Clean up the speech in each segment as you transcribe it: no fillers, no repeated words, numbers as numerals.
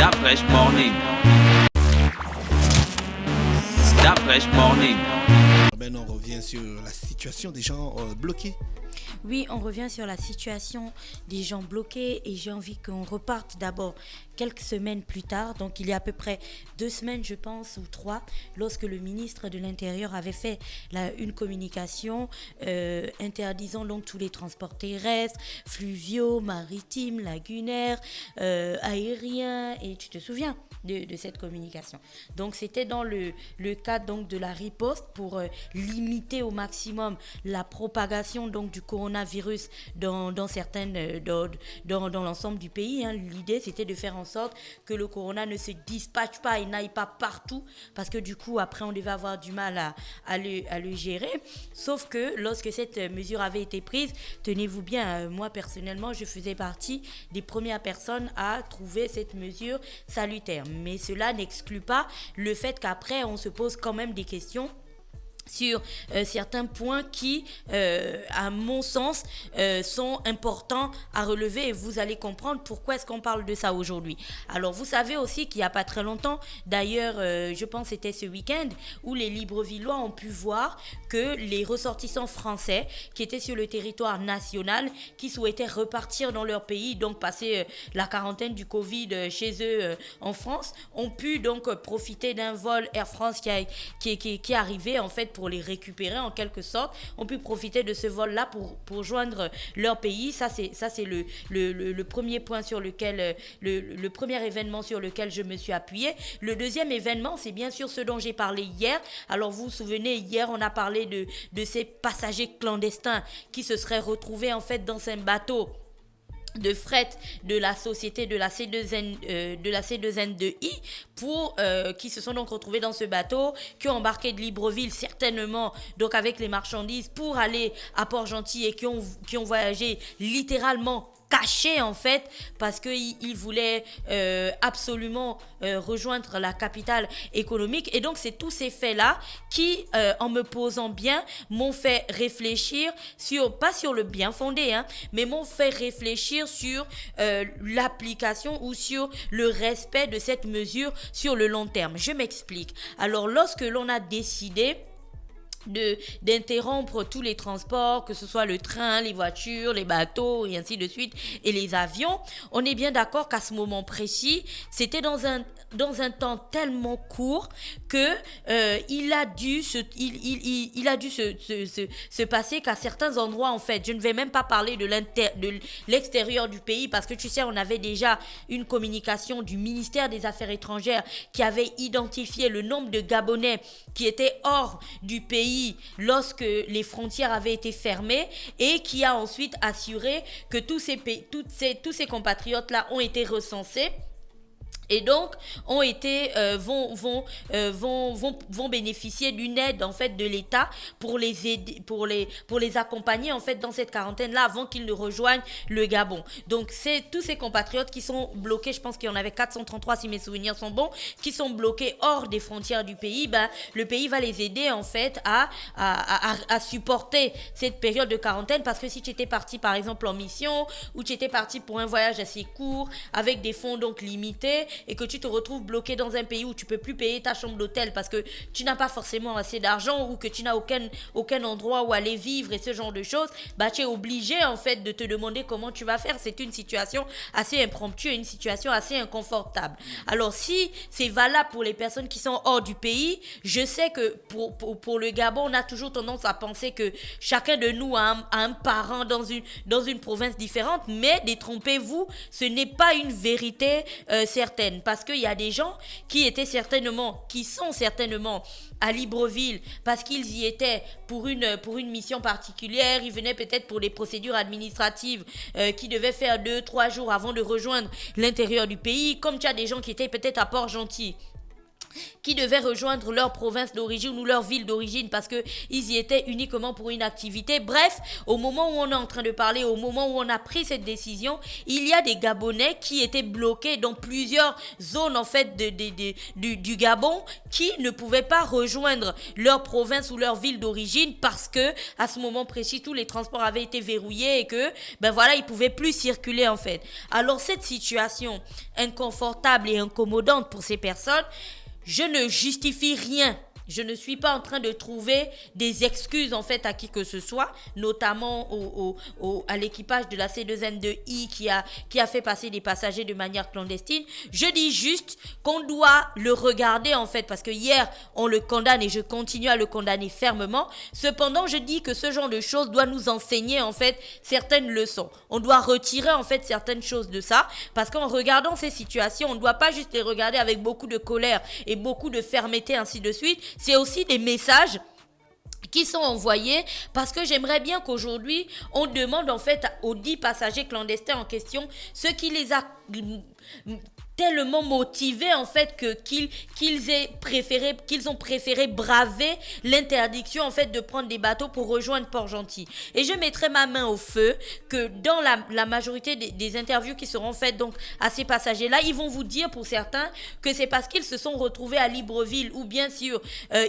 That fresh morning. That fresh morning. Ben, on revient sur la situation des gens bloqués. Oui, on revient sur la situation des gens bloqués et j'ai envie qu'on reparte d'abord quelques semaines plus tard, donc il y a à peu près 2 semaines je pense ou 3, lorsque le ministre de l'Intérieur avait fait une communication interdisant donc tous les transports terrestres, fluviaux, maritimes, lagunaires, aériens, et tu te souviens de cette communication. Donc c'était dans le cadre donc de la riposte pour limiter au maximum la propagation donc du coronavirus dans l'ensemble du pays. L'idée c'était de faire en sorte que le corona ne se dispatche pas et n'aille pas partout, parce que du coup après on devait avoir du mal à le gérer. Sauf que lorsque cette mesure avait été prise, tenez-vous bien, moi personnellement je faisais partie des premières personnes à trouver cette mesure salutaire. Mais cela n'exclut pas le fait qu'après on se pose quand même des questions sur certains points qui, à mon sens, sont importants à relever, et vous allez comprendre pourquoi est-ce qu'on parle de ça aujourd'hui. Alors, vous savez aussi qu'il n'y a pas très longtemps, d'ailleurs, je pense que c'était ce week-end, où les Librevillois ont pu voir que les ressortissants français qui étaient sur le territoire national, qui souhaitaient repartir dans leur pays, donc passer la quarantaine du Covid chez eux en France, ont pu donc profiter d'un vol Air France qui est arrivé en fait pour les récupérer en quelque sorte. On peut profiter de ce vol-là pour joindre leur pays. Ça c'est le premier point sur lequel, le premier événement sur lequel je me suis appuyée. Le deuxième événement, c'est bien sûr ce dont j'ai parlé hier. Alors vous vous souvenez, hier on a parlé de ces passagers clandestins qui se seraient retrouvés en fait dans un bateau de fret de la société de la C2N2I qui se sont donc retrouvés dans ce bateau, qui ont embarqué de Libreville certainement donc avec les marchandises pour aller à Port-Gentil, et qui ont voyagé littéralement cachés en fait, parce qu'ils voulaient absolument rejoindre la capitale économique. Et donc c'est tous ces faits là qui en me posant bien m'ont fait réfléchir pas sur le bien fondé, mais m'ont fait réfléchir sur l'application ou sur le respect de cette mesure sur le long terme. Je m'explique. Alors lorsque l'on a décidé d'interrompre tous les transports, que ce soit le train, les voitures, les bateaux et ainsi de suite, et les avions, on est bien d'accord qu'à ce moment précis, c'était dans un temps tellement court que il a dû se passer qu'à certains endroits, en fait, je ne vais même pas parler de l'extérieur du pays, parce que tu sais, on avait déjà une communication du ministère des Affaires étrangères qui avait identifié le nombre de Gabonais qui étaient hors du pays lorsque les frontières avaient été fermées, et qui a ensuite assuré que tous ces compatriotes-là ont été recensés. Et donc vont bénéficier d'une aide en fait de l'État pour les aider, pour les accompagner en fait dans cette quarantaine là avant qu'ils ne rejoignent le Gabon. Donc c'est tous ces compatriotes qui sont bloqués, je pense qu'il y en avait 433 si mes souvenirs sont bons, qui sont bloqués hors des frontières du pays. Le pays va les aider en fait à supporter cette période de quarantaine, parce que si tu étais parti par exemple en mission, ou tu étais parti pour un voyage assez court avec des fonds donc limités, et que tu te retrouves bloqué dans un pays où tu peux plus payer ta chambre d'hôtel parce que tu n'as pas forcément assez d'argent, ou que tu n'as aucun endroit où aller vivre et ce genre de choses, tu es obligé en fait de te demander comment tu vas faire. C'est une situation assez impromptue et une situation assez inconfortable. Alors si c'est valable pour les personnes qui sont hors du pays, je sais que pour le Gabon, on a toujours tendance à penser que chacun de nous a un parent dans une province différente, mais détrompez-vous, ce n'est pas une vérité certaine. Parce qu'il y a des gens qui sont certainement à Libreville parce qu'ils y étaient pour une mission particulière. Ils venaient peut-être pour des procédures administratives qui devaient faire 2-3 jours avant de rejoindre l'intérieur du pays. Comme tu as des gens qui étaient peut-être à Port-Gentil qui devaient rejoindre leur province d'origine ou leur ville d'origine parce qu'ils y étaient uniquement pour une activité. Bref, au moment où on est en train de parler, au moment où on a pris cette décision, il y a des Gabonais qui étaient bloqués dans plusieurs zones en fait du Gabon qui ne pouvaient pas rejoindre leur province ou leur ville d'origine parce que à ce moment précis, tous les transports avaient été verrouillés et que ils pouvaient plus circuler en fait. Alors cette situation inconfortable et incommodante pour ces personnes, je ne justifie rien. Je ne suis pas en train de trouver des excuses en fait à qui que ce soit, notamment à l'équipage de la C2N2I qui a fait passer des passagers de manière clandestine. Je dis juste qu'on doit le regarder en fait parce que hier on le condamne et je continue à le condamner fermement. Cependant, je dis que ce genre de choses doit nous enseigner en fait certaines leçons. On doit retirer en fait certaines choses de ça parce qu'en regardant ces situations, on ne doit pas juste les regarder avec beaucoup de colère et beaucoup de fermeté ainsi de suite. C'est aussi des messages qui sont envoyés parce que j'aimerais bien qu'aujourd'hui, on demande en fait aux 10 passagers clandestins en question ce qui les a tellement motivés en fait qu'ils ont préféré braver l'interdiction en fait de prendre des bateaux pour rejoindre Port-Gentil. Et je mettrai ma main au feu que dans la majorité des interviews qui seront faites donc à ces passagers-là, ils vont vous dire pour certains que c'est parce qu'ils se sont retrouvés à Libreville ou bien sûr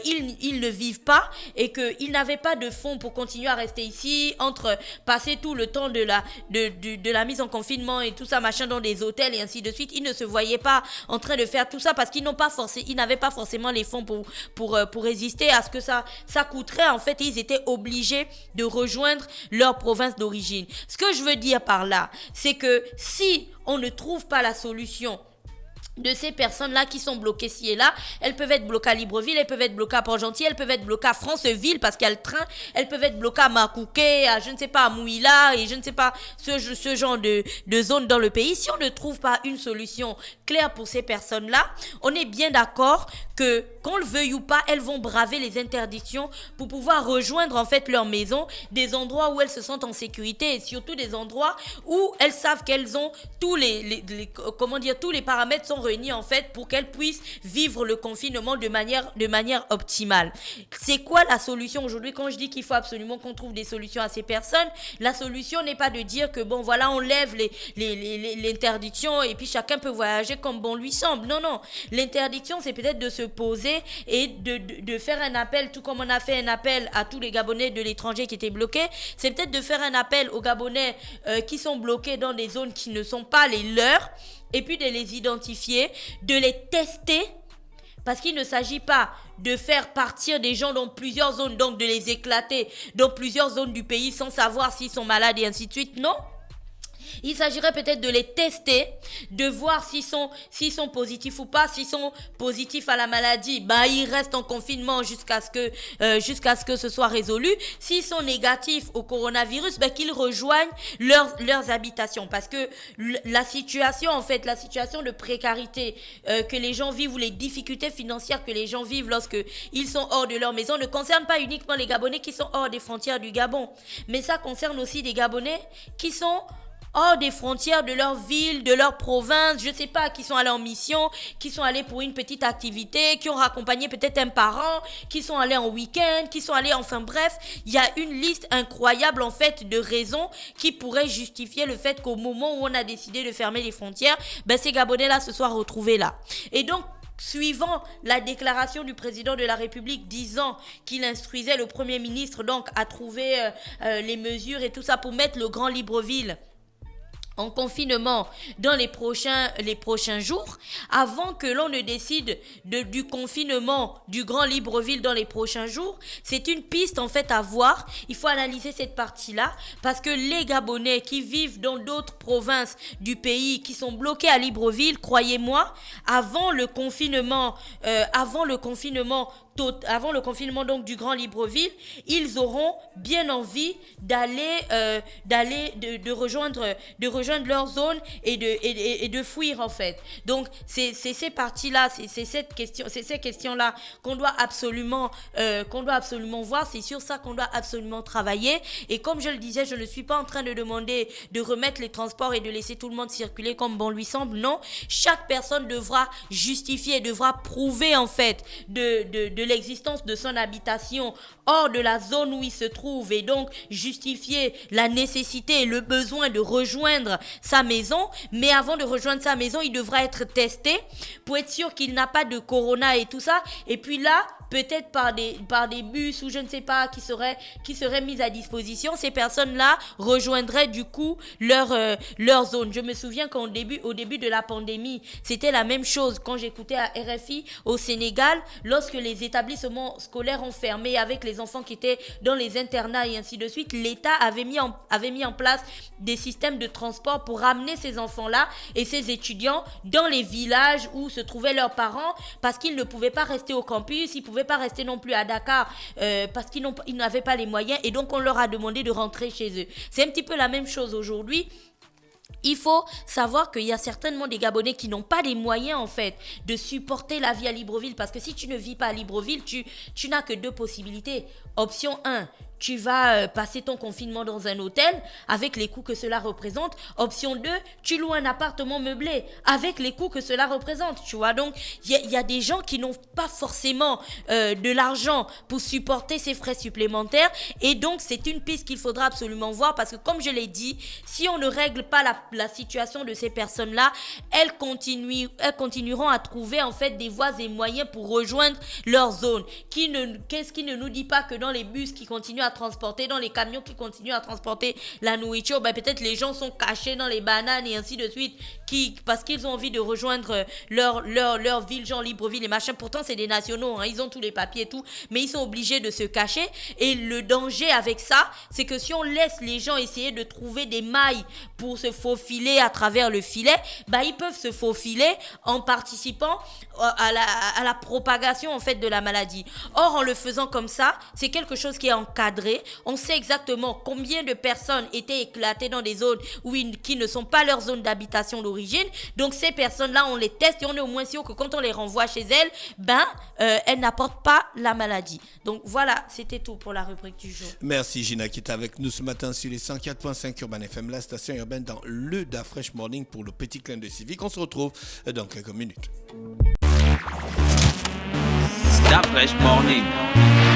ils ne vivent pas et qu'ils n'avaient pas de fonds pour continuer à rester ici entre passer tout le temps de la mise en confinement et tout ça machin dans des hôtels et ainsi de suite. Ils ne se voyaient pas en train de faire tout ça parce qu'ils n'avaient pas forcément les fonds pour résister à ce que ça coûterait en fait et ils étaient obligés de rejoindre leur province d'origine. Ce que je veux dire par là, c'est que si on ne trouve pas la solution de ces personnes-là qui sont bloquées ci et là, elles peuvent être bloquées à Libreville, elles peuvent être bloquées à Port-Gentil, elles peuvent être bloquées à Franceville parce qu'il y a le train, elles peuvent être bloquées à Makouké, à je ne sais pas, à Mouila et je ne sais pas ce genre de zone dans le pays. Si on ne trouve pas une solution claire pour ces personnes-là, on est bien d'accord que qu'on le veuille ou pas, elles vont braver les interdictions pour pouvoir rejoindre en fait leur maison, des endroits où elles se sentent en sécurité et surtout des endroits où elles savent qu'elles ont tous tous les paramètres sont réunis en fait pour qu'elles puissent vivre le confinement de manière optimale. C'est quoi la solution aujourd'hui? Quand je dis qu'il faut absolument qu'on trouve des solutions à ces personnes, la solution n'est pas de dire que on lève l'interdiction et puis chacun peut voyager comme bon lui semble. Non. L'interdiction, c'est peut-être de se poser et de faire un appel, tout comme on a fait un appel à tous les Gabonais de l'étranger qui étaient bloqués. C'est peut-être de faire un appel aux Gabonais qui sont bloqués dans des zones qui ne sont pas les leurs et puis de les identifier, de les tester. Parce qu'il ne s'agit pas de faire partir des gens dans plusieurs zones, donc de les éclater dans plusieurs zones du pays sans savoir s'ils sont malades et ainsi de suite. Non. Il s'agirait peut-être de les tester, de voir s'ils sont positifs ou pas. S'ils sont positifs à la maladie, ils restent en confinement jusqu'à ce que ce soit résolu. S'ils sont négatifs au coronavirus, qu'ils rejoignent leurs habitations. Parce que la situation de précarité que les gens vivent ou les difficultés financières que les gens vivent lorsque ils sont hors de leur maison ne concerne pas uniquement les Gabonais qui sont hors des frontières du Gabon. Mais ça concerne aussi des Gabonais qui sont hors des frontières de leur ville, de leur province, je sais pas, qui sont allés en mission, qui sont allés pour une petite activité, qui ont raccompagné peut-être un parent, qui sont allés en week-end, qui sont allés, enfin bref, il y a une liste incroyable en fait de raisons qui pourraient justifier le fait qu'au moment où on a décidé de fermer les frontières, ces Gabonais-là se soient retrouvés là. Et donc, suivant la déclaration du président de la République disant qu'il instruisait le Premier ministre donc à trouver les mesures et tout ça pour mettre le Grand Libreville en confinement dans les prochains jours, avant que l'on ne décide du confinement du Grand Libreville dans les prochains jours, c'est une piste en fait à voir. Il faut analyser cette partie-là parce que les Gabonais qui vivent dans d'autres provinces du pays qui sont bloqués à Libreville, croyez-moi, avant le confinement donc du Grand Libreville, ils auront bien envie de rejoindre rejoindre leur zone et de fuir en fait. Donc c'est ces parties-là, c'est ces questions-là qu'on doit absolument voir. C'est sur ça qu'on doit absolument travailler. Et comme je le disais, je ne suis pas en train de demander de remettre les transports et de laisser tout le monde circuler comme bon lui semble. Non, chaque personne devra justifier, devra prouver en fait de l'existence de son habitation hors de la zone où il se trouve, et donc justifier la nécessité et le besoin de rejoindre sa maison. Mais avant de rejoindre sa maison, il devra être testé pour être sûr qu'il n'a pas de corona et tout ça. Et puis là, peut-être par des bus ou je ne sais pas qui seraient mis à disposition, ces personnes-là rejoindraient du coup leur zone. Je me souviens qu'au début de la pandémie, c'était la même chose quand j'écoutais à RFI au Sénégal, lorsque les établissements scolaires ont fermé avec les enfants qui étaient dans les internats et ainsi de suite. L'État avait mis en place des systèmes de transport pour ramener ces enfants-là et ces étudiants dans les villages où se trouvaient leurs parents, parce qu'ils ne pouvaient pas rester au campus, ils pouvaient pas rester non plus à Dakar parce qu'ils n'avaient pas les moyens, et donc on leur a demandé de rentrer chez eux. C'est un petit peu la même chose aujourd'hui. Il faut savoir qu'il y a certainement des Gabonais qui n'ont pas les moyens en fait de supporter la vie à Libreville, parce que si tu ne vis pas à Libreville, tu n'as que deux possibilités. Option 1, tu vas passer ton confinement dans un hôtel avec les coûts que cela représente. Option 2, tu loues un appartement meublé avec les coûts que cela représente, tu vois. Donc, il y a des gens qui n'ont pas forcément de l'argent pour supporter ces frais supplémentaires, et donc c'est une piste qu'il faudra absolument voir, parce que comme je l'ai dit, si on ne règle pas la situation de ces personnes-là, elles continueront à trouver en fait des voies et moyens pour rejoindre leur zone. Qu'est-ce qui ne nous dit pas que dans les bus qui continuent à transporter, dans les camions qui continuent à transporter la nourriture, peut-être les gens sont cachés dans les bananes et ainsi de suite, parce qu'ils ont envie de rejoindre leur ville, genre Libreville et machin. Pourtant c'est des nationaux, hein, ils ont tous les papiers et tout, mais ils sont obligés de se cacher. Et le danger avec ça, c'est que si on laisse les gens essayer de trouver des mailles pour se faufiler à travers le filet, ils peuvent se faufiler en participant à la propagation en fait de la maladie. Or, en le faisant comme ça, c'est quelque chose qui est encadré. On sait exactement combien de personnes étaient éclatées dans des zones qui ne sont pas leur zone d'habitation d'origine. Donc ces personnes-là, on les teste et on est au moins sûr que quand on les renvoie chez elles, elles n'apportent pas la maladie. Donc voilà, c'était tout pour la rubrique du jour. Merci Gina qui est avec nous ce matin sur les 104.5 Urban FM, la station urbaine dans le Da Fresh Morning pour le petit clin de civique. On se retrouve dans quelques minutes. Da Fresh Morning.